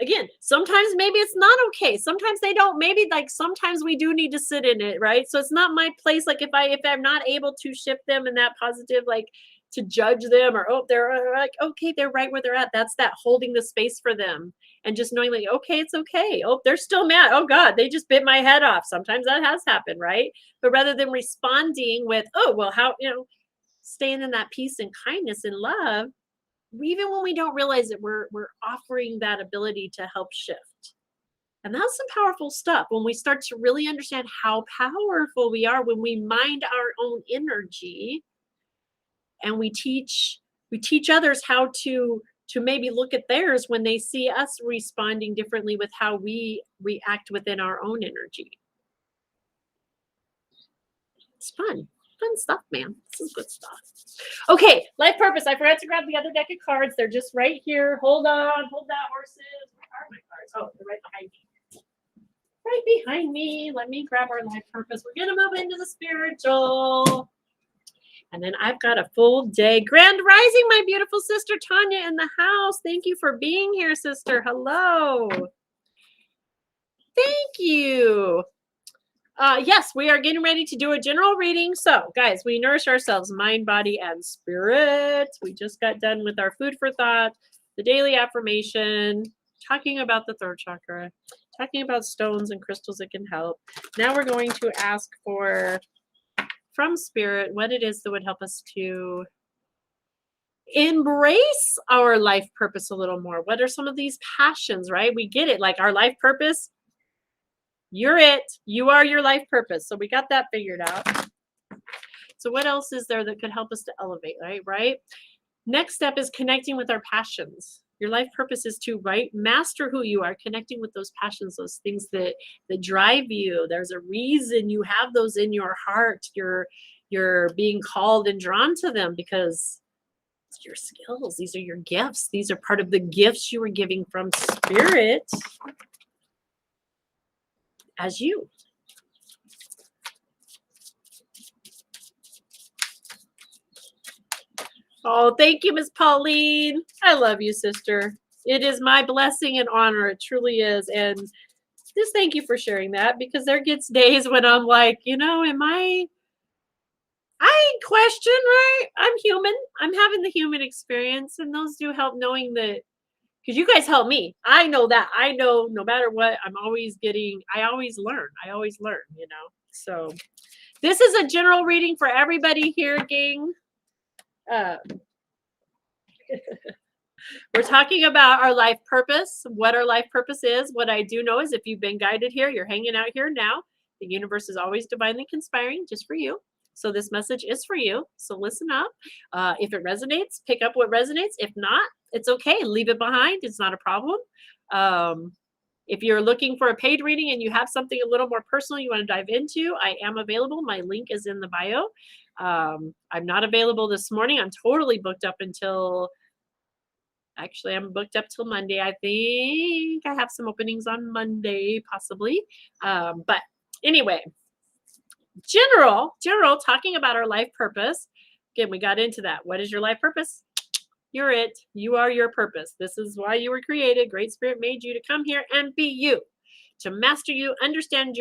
again, sometimes maybe it's not okay. Sometimes they don't. Maybe like sometimes we do need to sit in it, right? So it's not my place. Like if I'm not able to shift them in that positive, like to judge them or oh they're like okay they're right where they're at. That's that holding the space for them and just knowing like okay it's okay. Oh they're still mad. Oh God they just bit my head off. Sometimes that has happened, right? But rather than responding with oh well how you know staying in that peace and kindness and love even when we don't realize it, we're offering that ability to help shift. And that's some powerful stuff when we start to really understand how powerful we are when we mind our own energy and we teach others how to maybe look at theirs when they see us responding differently with how we react within our own energy. It's fun stuff, man. This is good stuff. Okay, life purpose. I forgot to grab the other deck of cards. They're just right here. Hold on, hold that, horses. Where are my cards? Oh, they're right behind me. Right behind me. Let me grab our life purpose. We're gonna move into the spiritual. And then I've got a full day. Grand rising, my beautiful sister Tanya in the house. Thank you for being here, sister. Hello. Thank you. Yes, we are getting ready to do a general reading. So, guys, we nourish ourselves, mind, body, and spirit. We just got done with our food for thought, the daily affirmation, talking about the third chakra, talking about stones and crystals that can help. Now we're going to ask for, from spirit, what it is that would help us to embrace our life purpose a little more. What are some of these passions, right? We get it, like our life purpose. You're it. You are your life purpose. So we got that figured out. So what else is there that could help us to elevate, right? Next step is connecting with our passions. Your life purpose is to, right, master who you are, connecting with those passions, those things that drive you. There's a reason you have those in your heart. You're being called and drawn to them because it's your skills. These are your gifts. These are part of the gifts you were giving from spirit. As you. Oh, thank you, Miss Pauline. I love you, sister. It is my blessing and honor. It truly is. And just thank you for sharing that because there gets days when I'm like, you know, I question, right? I'm human. I'm having the human experience. And those do help knowing that because you guys help me. I know that. I know no matter what, I always learn. You know. So this is a general reading for everybody here, gang. We're talking about our life purpose, what our life purpose is. What I do know is if you've been guided here, you're hanging out here now. The universe is always divinely conspiring just for you. So this message is for you. So listen up. If it resonates, pick up what resonates. If not, it's okay. Leave it behind. It's not a problem. If you're looking for a paid reading and you have something a little more personal you want to dive into, I am available. My link is in the bio. I'm not available this morning. I'm totally booked up until, actually, I'm booked up till Monday. I think I have some openings on Monday, possibly. But anyway, general, talking about our life purpose. Again, we got into that. What is your life purpose? You're it. You are your purpose. This is why you were created. Great Spirit made you to come here and be you, to master you, understand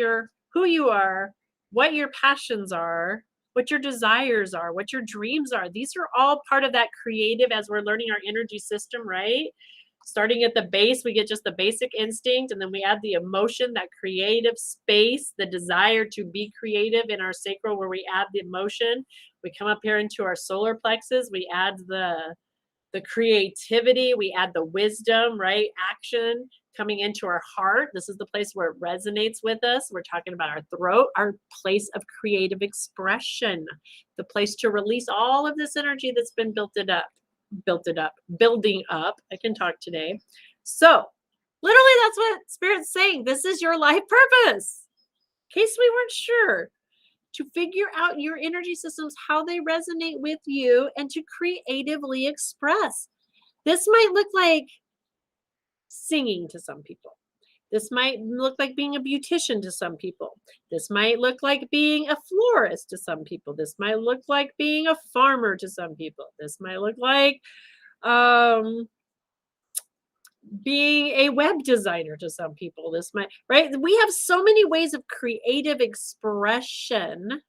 who you are, what your passions are, what your desires are, what your dreams are. These are all part of that creative as we're learning our energy system, right? Starting at the base, we get just the basic instinct, and then we add the emotion, that creative space, the desire to be creative in our sacral, where we add the emotion. We come up here into our solar plexus, we add the creativity, we add the wisdom, right? Action coming into our heart. This is the place where it resonates with us. We're talking about our throat, our place of creative expression, the place to release all of this energy that's been building up. I can talk today. So, literally, that's what Spirit's saying. This is your life purpose. In case we weren't sure, to figure out your energy systems, how they resonate with you, and to creatively express. This might look like singing to some people. This might look like being a beautician to some people. This might look like being a florist to some people. This might look like being a farmer to some people. This might look like being a web designer to some people. This might, right? We have so many ways of creative expression.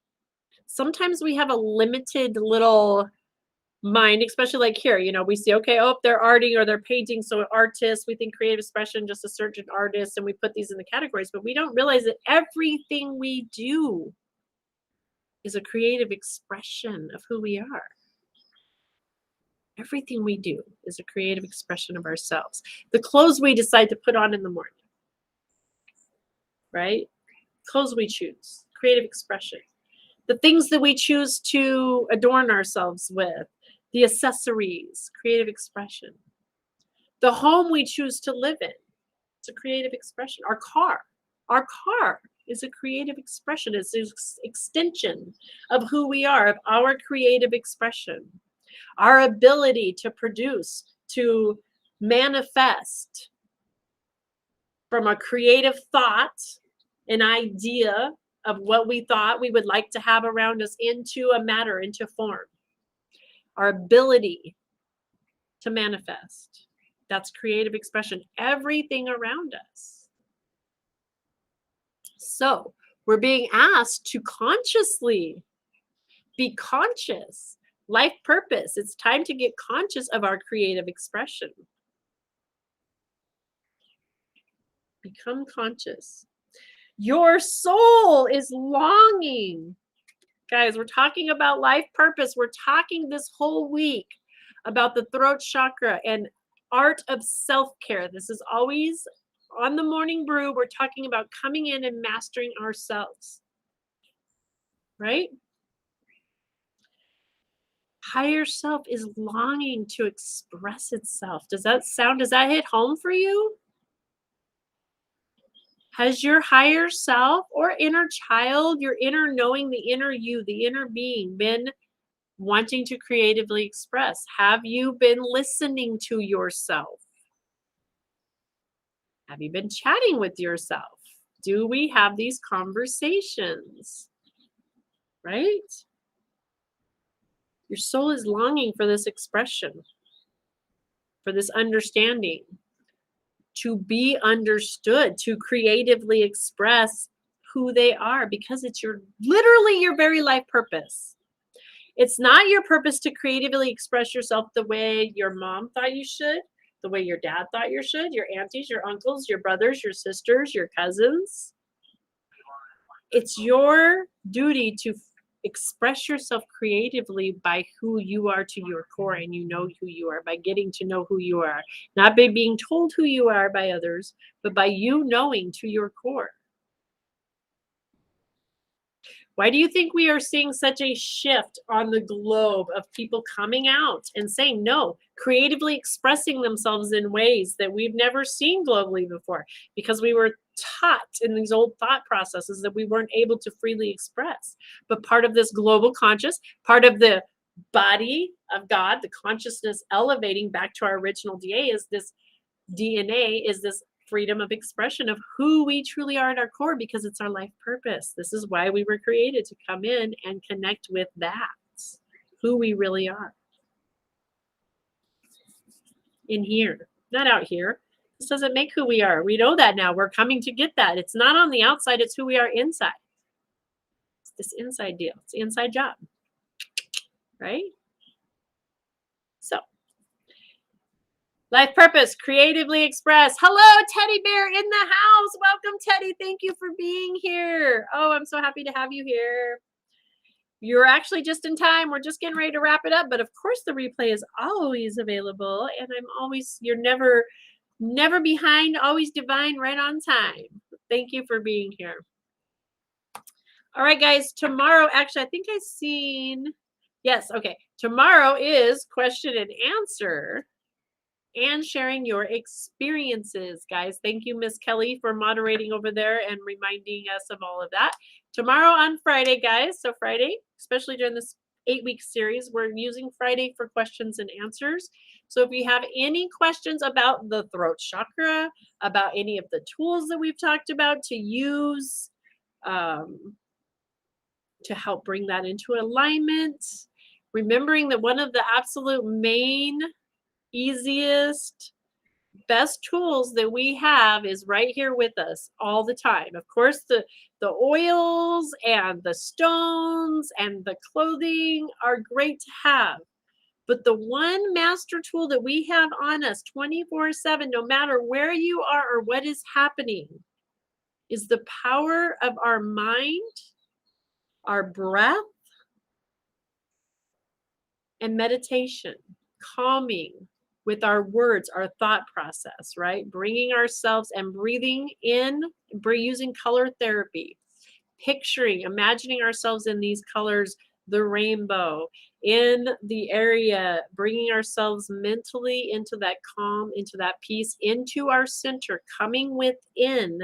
Sometimes we have a limited little mind, especially like here, we see, okay, oh, they're arting or they're painting. So artists, we think creative expression, just a certain artist, and we put these in the categories, but we don't realize that everything we do is a creative expression of who we are. Everything we do is a creative expression of ourselves. The clothes we decide to put on in the morning, right? Clothes we choose, creative expression. The things that we choose to adorn ourselves with, the accessories, creative expression. The home we choose to live in, it's a creative expression. Our car is a creative expression. It's an extension of who we are, of our creative expression. Our ability to produce, to manifest from a creative thought, an idea of what we thought we would like to have around us into a matter, into form. Our ability to manifest. That's creative expression. Everything around us. So we're being asked to consciously be conscious. Life purpose. It's time to get conscious of our creative expression. Become conscious. Your soul is longing. Guys, we're talking about life purpose. We're talking this whole week about the throat chakra and art of self-care. This is always on the morning brew. We're talking about coming in and mastering ourselves. Right? Higher self is longing to express itself. Does that hit home for you? Has your higher self or inner child, your inner knowing, the inner you, the inner being, been wanting to creatively express? Have you been listening to yourself? Have you been chatting with yourself? Do we have these conversations? Right? Your soul is longing for this expression, for this understanding, to be understood, to creatively express who they are, because it's literally your very life purpose. It's not your purpose to creatively express yourself the way your mom thought you should, the way your dad thought you should, your aunties, your uncles, your brothers, your sisters, your cousins. It's your duty to express yourself creatively by who you are to your core, and you know who you are by getting to know who you are, not by being told who you are by others, but by you knowing to your core. Why do you think we are seeing such a shift on the globe of people coming out and saying no, creatively expressing themselves in ways that we've never seen globally before? Because we were taught in these old thought processes that we weren't able to freely express. But part of this global conscious, part of the body of God, the consciousness elevating back to our original DNA is this freedom of expression of who we truly are at our core, because it's our life purpose. This is why we were created, to come in and connect with that, who we really are. In here, not out here. This doesn't make who we are. We know that now. We're coming to get that. It's not on the outside, it's who we are inside. this inside deal. It's the inside job, right? So, life purpose, creatively express. Hello, Teddy Bear in the house. Welcome, Teddy. Thank you for being here. Oh, I'm so happy to have you here. You're actually just in time. We're just getting ready to wrap it up. But of course, the replay is always available. And you're never behind, always divine, right on time. Thank you for being here. All right, guys, tomorrow, actually, I think I've seen, yes, okay. Tomorrow is question and answer and sharing your experiences, guys. Thank you, Miss Kelly, for moderating over there and reminding us of all of that. Tomorrow on Friday, guys, so Friday, especially during this 8-week series, we're using Friday for questions and answers. So if you have any questions about the throat chakra, about any of the tools that we've talked about to use, to help bring that into alignment. Remembering that one of the absolute main, easiest, best tools that we have is right here with us all the time. Of course, the oils and the stones and the clothing are great to have. But the one master tool that we have on us 24/7, no matter where you are or what is happening, is the power of our mind, our breath, and meditation, calming with our words, our thought process, right? Bringing ourselves and breathing in, using color therapy, picturing, imagining ourselves in these colors, the rainbow, in the area, bringing ourselves mentally into that calm, into that peace, into our center, coming within.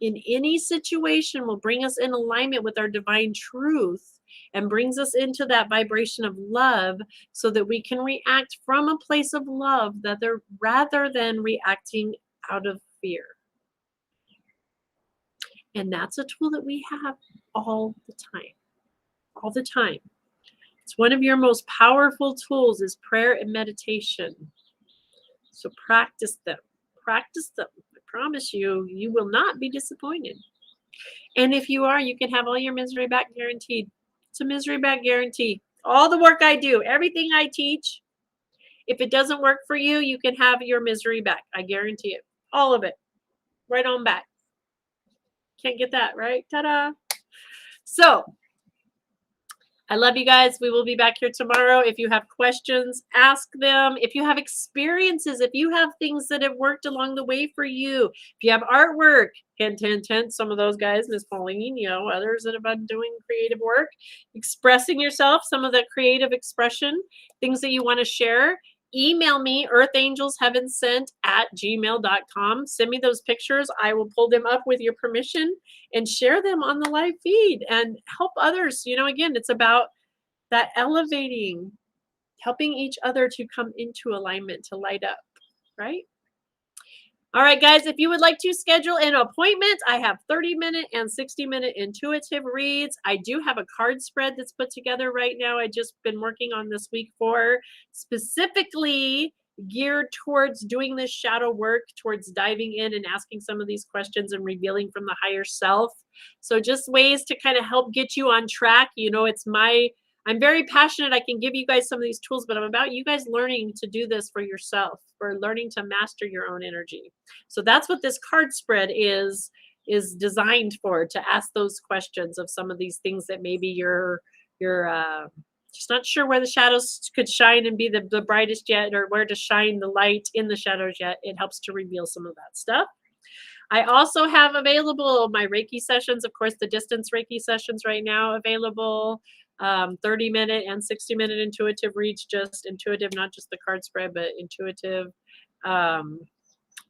In any situation will bring us in alignment with our divine truth and brings us into that vibration of love so that we can react from a place of love rather than reacting out of fear. And that's a tool that we have all the time. All the time. It's one of your most powerful tools is prayer and meditation. So practice them. Practice them. I promise you, you will not be disappointed. And if you are, you can have all your misery back guaranteed. It's a misery back guarantee. All the work I do, everything I teach, if it doesn't work for you, you can have your misery back. I guarantee it. All of it. Right on back. Can't get that, right? Ta-da. So, I love you guys. We will be back here tomorrow. If you have questions, ask them. If you have experiences, if you have things that have worked along the way for you, if you have artwork, hint, hint, hint, some of those guys, Miss Pauline, others that have been doing creative work, expressing yourself, some of the creative expression, things that you want to share, email me, earthangelsheavensent@gmail.com. Send me those pictures. I will pull them up with your permission and share them on the live feed and help others. Again, it's about that elevating, helping each other to come into alignment, to light up, right? All right, guys, if you would like to schedule an appointment, I have 30-minute and 60-minute intuitive reads. I do have a card spread that's put together right now. I've just been working on this week for specifically geared towards doing this shadow work, towards diving in and asking some of these questions and revealing from the higher self. So just ways to kind of help get you on track. I'm very passionate. I can give you guys some of these tools, but I'm about you guys learning to do this for yourself, for learning to master your own energy. So that's what this card spread is designed for, to ask those questions of some of these things that maybe you're just not sure where the shadows could shine and be the brightest yet, or where to shine the light in the shadows yet. It helps to reveal some of that stuff. I also have available my Reiki sessions, of course, the distance Reiki sessions right now available. 30-minute and 60-minute intuitive reads, just intuitive, not just the card spread, but intuitive. And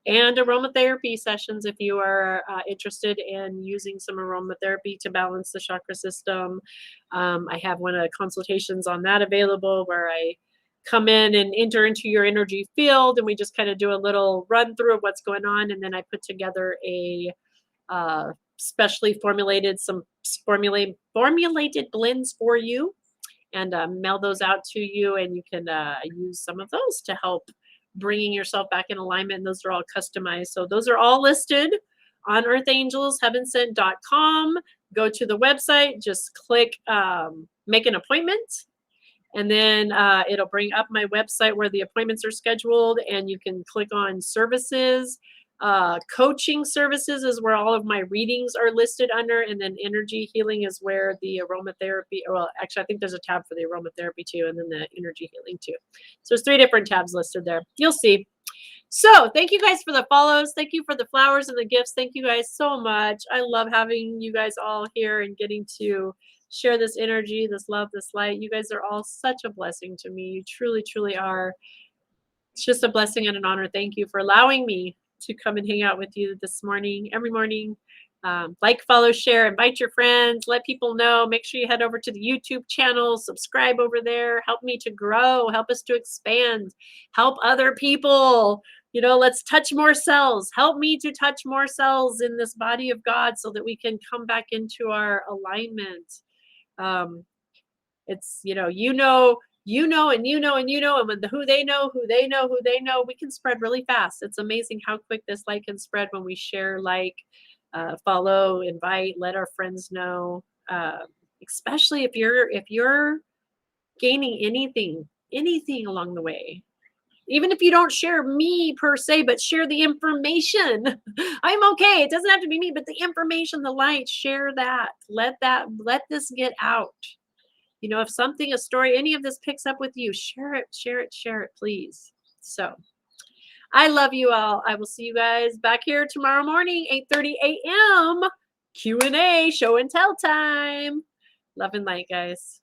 aromatherapy sessions if you are interested in using some aromatherapy to balance the chakra system. I have one of the consultations on that available, where I come in and enter into your energy field, and we just kind of do a little run through of what's going on, and then I put together a specially formulated blends for you, and mail those out to you, and you can use some of those to help bringing yourself back in alignment. And those are all customized, so those are all listed on earthangelsheavensent.com. Go to the website, just click make an appointment. And then it'll bring up my website where the appointments are scheduled, and you can click on services. Coaching services is where all of my readings are listed under, and then energy healing is where the aromatherapy, well, actually, I think there's a tab for the aromatherapy too, and then the energy healing too. So there's 3 different tabs listed there. You'll see. So thank you guys for the follows. Thank you for the flowers and the gifts. Thank you guys so much. I love having you guys all here and getting to share this energy, this love, this light. You guys are all such a blessing to me. You truly, truly are. It's just a blessing and an honor. Thank you for allowing me to come and hang out with you this morning, every morning. Like, follow, share, invite your friends, let people know. Make sure you head over to the YouTube channel, subscribe over there. Help me to grow, help us to expand, help other people. You know, let's touch more cells. Help me to touch more cells in this body of God so that we can come back into our alignment. It's, and when who they know, we can spread really fast. It's amazing how quick this light can spread when we share, follow, invite, let our friends know. Especially if you're gaining anything along the way. Even if you don't share me per se, but share the information. I'm okay. It doesn't have to be me, but the information, the light, share that. Let this get out. If something, a story, any of this picks up with you, share it, please. So I love you all. I will see you guys back here tomorrow morning, 8:30 a.m. Q&A, show and tell time. Love and light, guys.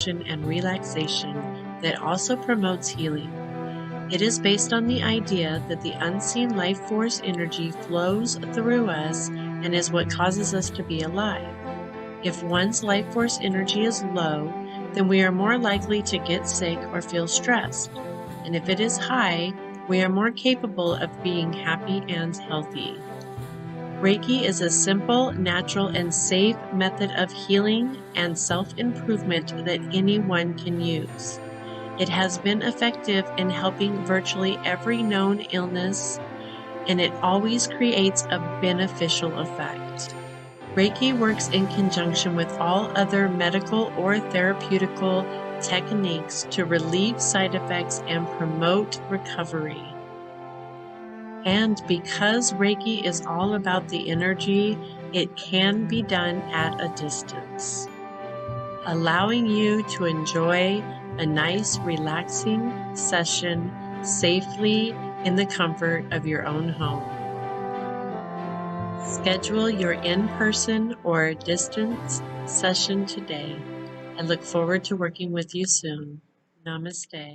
And relaxation that also promotes healing. It is based on the idea that the unseen life force energy flows through us and is what causes us to be alive. If one's life force energy is low, then we are more likely to get sick or feel stressed. And if it is high, we are more capable of being happy and healthy. Reiki is a simple, natural, and safe method of healing and self-improvement that anyone can use. It has been effective in helping virtually every known illness, and it always creates a beneficial effect. Reiki works in conjunction with all other medical or therapeutical techniques to relieve side effects and promote recovery. And because Reiki is all about the energy, it can be done at a distance, allowing you to enjoy a nice, relaxing session safely in the comfort of your own home. Schedule your in-person or distance session today. I look forward to working with you soon. Namaste.